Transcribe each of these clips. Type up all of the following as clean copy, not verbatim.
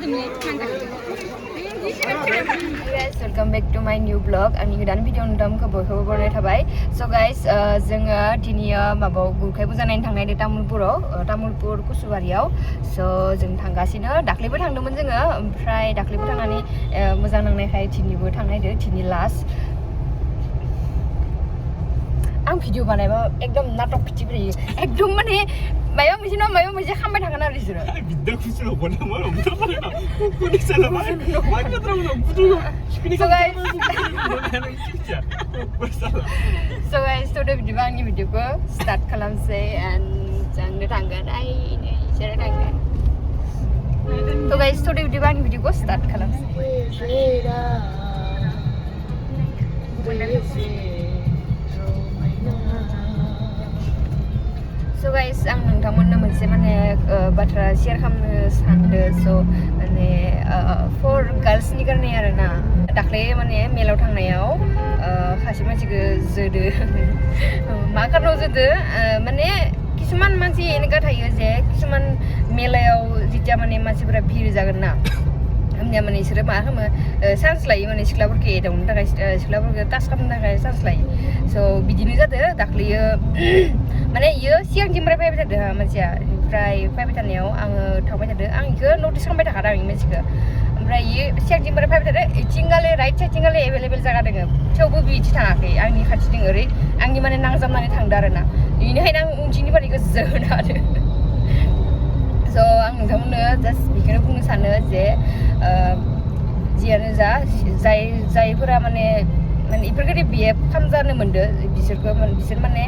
Guys, welcome back to my new vlog. आंनि गोदान video नोंथांमोनखौ बयखौबो बरायनाय थाबाय. So guys, जोङो दिनैयो माबायाव गुरखाय फुजा नायनो थांनायदो तामुलपुर कुसुबारियाव. So जों थांगासिनो. दाख्लैबो थांदोंमोन जोङो. ओमफ्राय दाख्लैबो थांनानै मोजां नांनायखाय दिनैबो थांनायदो. दिनै लास्ट. आं भिडिअ बानायबा एकदम नाटक पिटि फैयो. एकदम माने माबा मोनसे खामबाय थागोन आरो बिसोरो. बिदा खुसुर हगोन नामा हमथा पारेना कुनि सालामा माइ कत्राउनो बुदुनो स्पिनिं So guys, today बिदिबा आंनि भिडिअखौ स्टार्ट खालामसै and जोंनो थांगोन इसोरो थांगोन. So guys, today बिदिबा आंनि भिडिअखौ स्टार्ट खालामसै. So guys, आं नोंथांमोननो मोनसे माने बाथ्रा शेयार खालामनो सानदों. So माने for girlsनि कारने आरोना दाख्लै माने मेलाव थांनायाव खासे मानसिखौ जोदो. मा कारनाव जोदो माने किसुमान मानसि এনেকা थायो जे किसुमान मेलायाव जितिया माने मानसिफोरा भिर जागोन ना होमनिया माने इसोरो मा खालामो चान्स लायो माने सिख्लाफोरखौ एदावनो थाखाय सिख्लाफोरखौ टाच खालामनो थाखाय चान्स लायो. So बिदिनो जादों दाख्लैयो माने इयो सिगांथिंनिफ्राय फैबाय थादों मानसिया. ओमफ्राय फैबाय थानायाव आङो थांबाय थादों. आं इखौ नटिस खालामबाय थाखादों आं इ मानसिखौ. ओमफ्राय इयो सिगांथिंनिफ्राय फैबाय थादों. इथिंगाले राइट साइडथिंगाले एभेलेबेल जागा दङ. थेवबो बिदि थाङाखै. आंनि खाथिथिं ओरै आंनि माने नांजाबनानै थांदों आरोना. बेनिखायनो आं उनथिंनिफ्राय इखौ जोनो हादों. So आं नोंथांमोननो जास्ट बेखौनो बुंनो सानो जे जियानो जा जायफोरा माने इफोरबायदि बिहेभ खालामजानो मोनदों बिसोर माने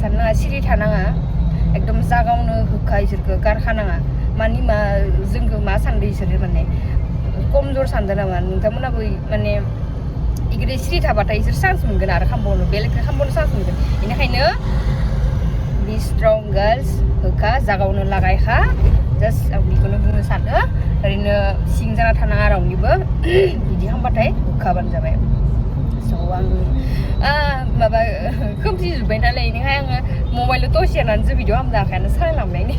साननाङा सिरि थानाङा. एकदम जागावनो होखा इसोरखौ गारखानाङा. मानि मा जोंखौ मा सानदों इसोरो माने कमजोर सानदों नामा नोंथांमोनाबो माने इगोदे सिरि थाबाथाय इसोर चान्स मोनगोन आरो खालामबावनो बेलेगखौ खालामबावनो चान्स मोनगोन. बेनिखायनो बि स्ट्रं गार्लस होखा जागावनो लागायखा. जास्ट आं बेखौनो बुंनो सानो. ओरैनो सिं जाना थानाङा रावनिबो. बिदि खालामबाथाय होखाबानो जाबाय. So आं माबा खोमसिजोब्बाय नालाय बेनिखाय आङो मबाइलाव टर्च सेरनानैसो भिडिअ खालामदों. आखायानो सालायलांबाय नै.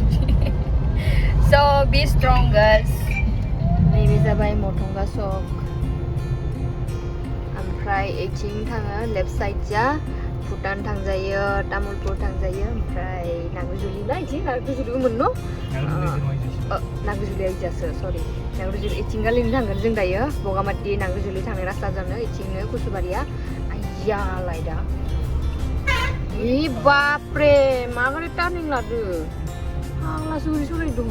So be strong girls. नैबे जाबाय मथंगा सक. ओमफ्राय एथिं थाङो लेफ्ट साइड जा भुटान थांजायो तामुलपुर थांजायो. ओमफ्राय नाग्रिजुलि ना इथिं नाग्रिजुलिबो मोनो नाग्रिजुलिया इजासो सरि नाग्रिजुलि इथिंगालिनो थांगोन जों दायो. बगामाथि नाग्रिजुलि थांनाय रास्ता जानो इथिंनो कुसुबारिया आइयालाय दा इ बापरे माबोरै टार्निं लादो आंना सराय दङ.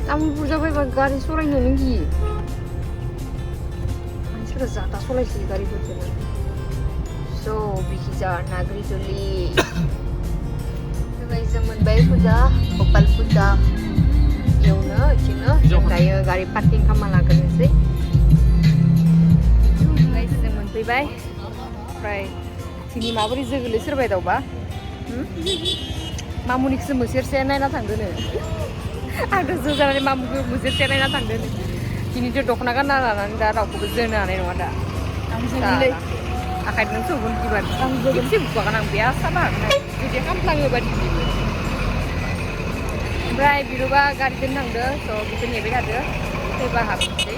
तामुलपुर जाबायबा गारि सरायनोनो गियो मानसिफोरा जाथा सलायसै गारिफोरखौनो. So बिखिजा नाग्रिजुलि जों मोनबाय फुजा गपाल फुजा बेयावनो इथिंनो जों दायो गारि पार्किं खालामना लाग्रोनोसै. जों मोनफैबाय. ओमफ्राय दिनै माबोरै जोगोलै सोरबाय दावबा मामुनिखौसो मोसेरसे नायना थांदोनो. आंथ' जो जानानै मामुखौ मोसेरसे नायना थांदोनो. दिनैथ' दख'ना गानना लानानै दा रावखौबो जोनो हानाय नङा दा. आखाइजों सौगोन गिबार आं जोगोनसो बुखागोन आं बेहा साबा जुदि खामफ्लाङोबा दिनैबो. ओमफ्राय बिरुबा गारिजों थांदो. स' बिखौ नेबाय थादो फैबा हाबनोसै.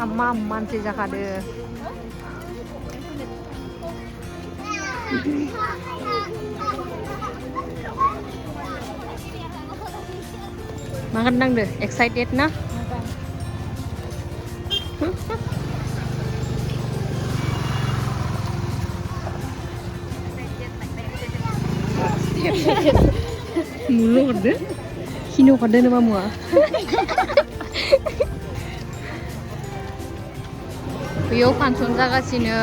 आम्मा मानसि जाखादो. मा होननांदो एक्साइटेड ना? मुल हरदो खिनो हरदो नामा मुवा बेयाव फांसन जागासिनो.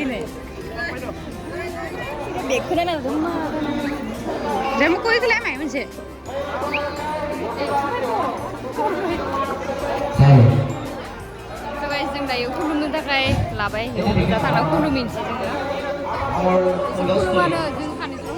ini. Bekuna na rumah. Rem koi kelai mai macam. So guys, जों दायो खुलुमनो थाखाय लाबाय दा थांना खुलुमिनसै जोङो खुलुमानो जों सानैजों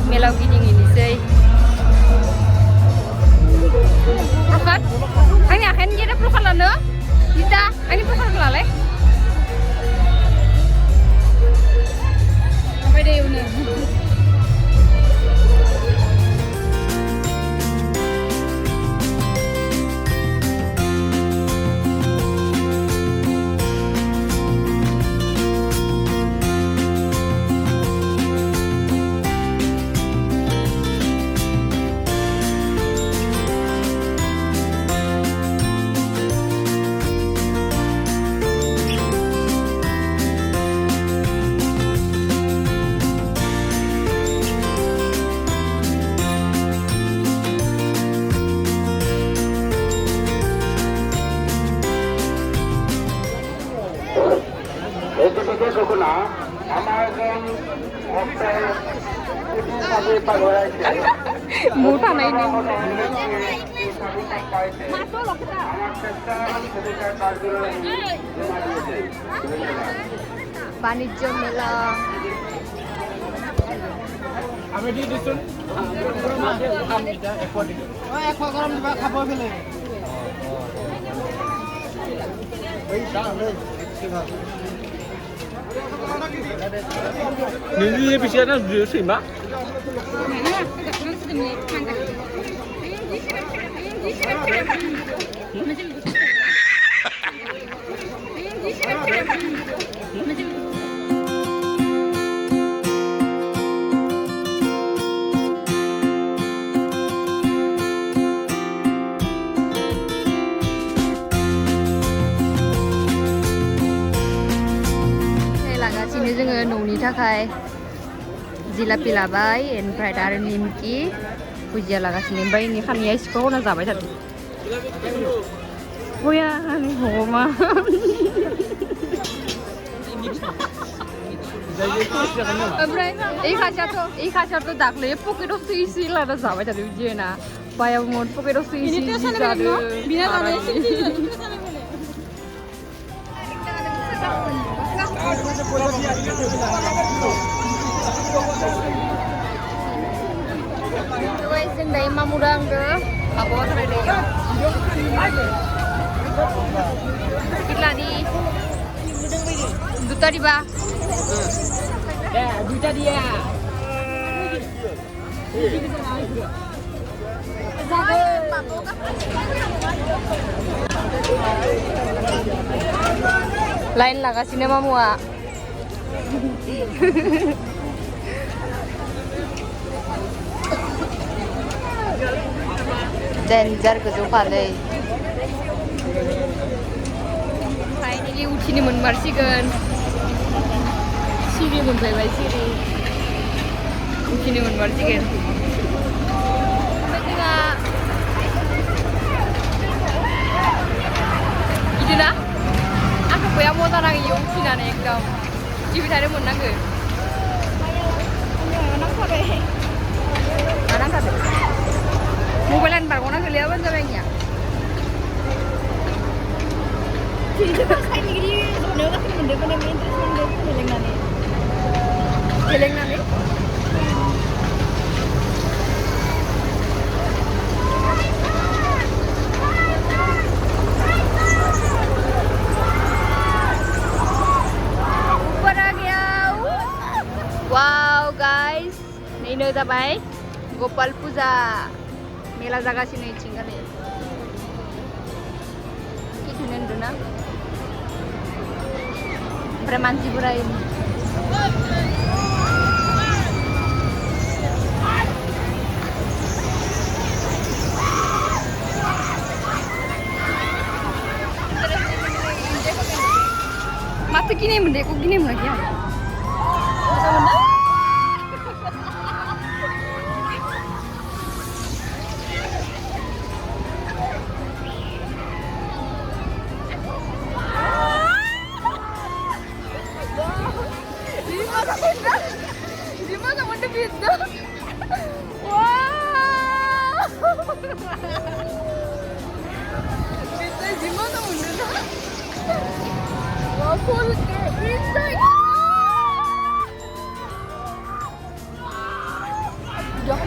melau gidingsै Prokat ani akan jadi prokat lano Dita ani prokat lalai sampai deh una मोटा नहीं वाणिज्य मेला আমি দি দিছোন এক গরম দিবা খাব ফেলে你必须那热水吗？Sini जोङो न'नि थाखाय जिलापि लाबाय ओमफ्राय आरो निमकि भुजिया लागासिनो ओमफ्राय इनि खानैया सिखौ होना जाबाय थादों बया आंनि हमा ओमफ्राय এই खासेयाथ' दाख्लै पकेटावसो इसे लाना जाबाय थादों बिदि ना बायाव मन पकेटावसो इसे जादों Guys, yang dari Mamudang ke Papua tadi. Kita di Duta di ba? Duta dia. Lain lah kasihnya mamua. Danger kejupalah. Finally ucini menmarsikan. Siri menbebas siri. Ucini menmarsikan. Betul. Ini na? Aku punya motor yang yung sinan ekdom. Jiwit ada mun nangge. Manang kabe. मबाइलानो बारग'ना गोलैयाबानो जाबाय आंनिया साइनिगिरि जनायाव गाखोनो मोनदों माने interest मोनदों गेलेनानै Wow guys, ini जाबाय गपाल फुजा मेला जागासिनो इथिंगालि किथुनो होनदोंना ओमफ्राय मानसिफोरा माथो गिनाय मोनदों बेखौ गिनाय मोनाखै आं मोजां मोनदों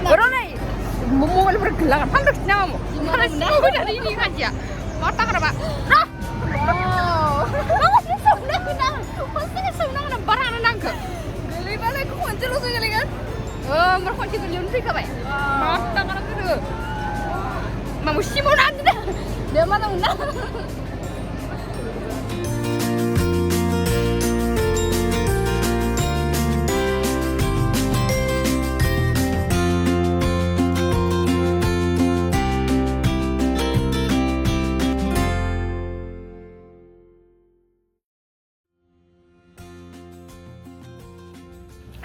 Corona, mau bergelangan, pandang namamu. Mana sih mau dari ini aja? Mata kenapa? Nah, masih sebenarnya, masih sebenarnya barang nangke. Geli balik, kau muncul tuh geli kan? Oh, mereka citu liun sih kapai. Mata kenapa tuh? Mamu sih mau nanti dah. Dia mana mana?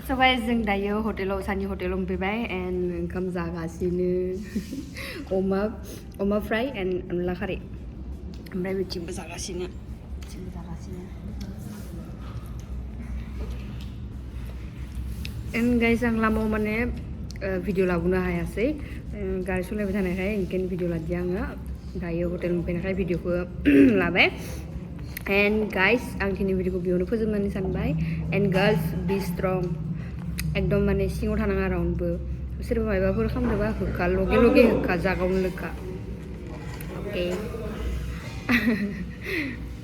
So guys, जों दायो हटेलाव सानि हटेलाव मोनफैबाय and ओंखाम जागासिनो अमा फ्राय and अनला खारै ओमफ्राय बिथिंबो जागासिनो and guys आं लामायाव माने भिडिअ लाबोनो हायासै गारि सालायबाय थानायखाय ओंखायनो भिडिअ लादिया आङो दायो हटेल मोनफैनायखाय भिडिअखौ लाबाय and guys आं दिनै भिडिअखौ बेयावनो फोजोबनानै सानबाय and girls be strong एकदम माने सिङाव थानाङा रावनोबो सोरबा मायबाफोर खालामदोंबा होखा लगे लगे होखा जागावनो लोखा अके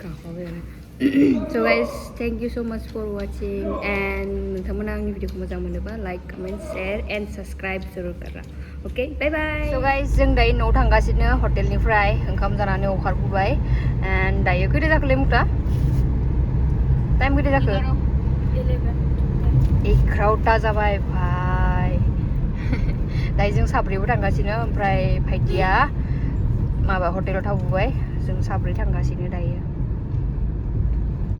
गाखाबाय आरो so guys thank you so much for watching and नोंथांमोना आंनि भिडिअखौ मोजां मोनोबा like comment share and subscribe जरुर करा ओके बाय बाय so guys जों दायो न'आव थांगासिनो हटेलनिफ्राय ओंखाम जानानै ओंखारबोबाय and दायो खैथा जाखोलै मुथा टाइम खैथा जाखो 11 जाबाय भाई दायो जों साब्रैबो थांगासिनो ओमफ्राय भाइटिया माबा हटेलाव थाबोबाय जों साब्रै थांगासिनो दायो